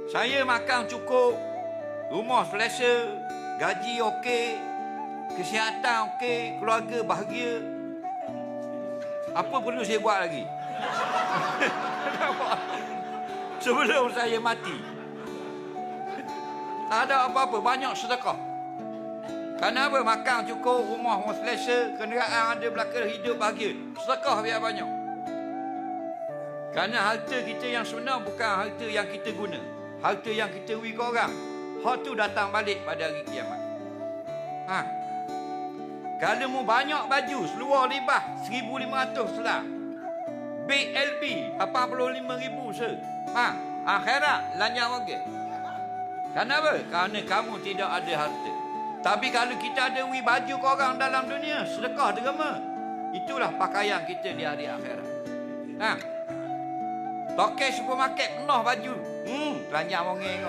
Saya makan cukup, rumah selesa, gaji okey, kesihatan okey, keluarga bahagia. Apa perlu saya buat lagi? Sebelum saya mati. Tak ada apa-apa, banyak sedekah. Kenapa? Makan cukup, rumah selesa, kenderaan ada, belakang hidup bahagia. Sedekah biar banyak. Kerana harta kita yang sebenar bukan harta yang kita guna. Harta yang kita beri ke orang. Hak tu datang balik pada hari kiamat. Kalau mu banyak baju, seluar libas 1,500 selah. BLB 85,000 se. Akhirat lanyang okey. Kenapa? Kerana kamu tidak ada harta. Tapi kalau kita ada beri baju ke orang dalam dunia, sedekah derma. Itulah pakaian kita di hari akhirat. Tokek supermarket penuh baju. Lanyang orang.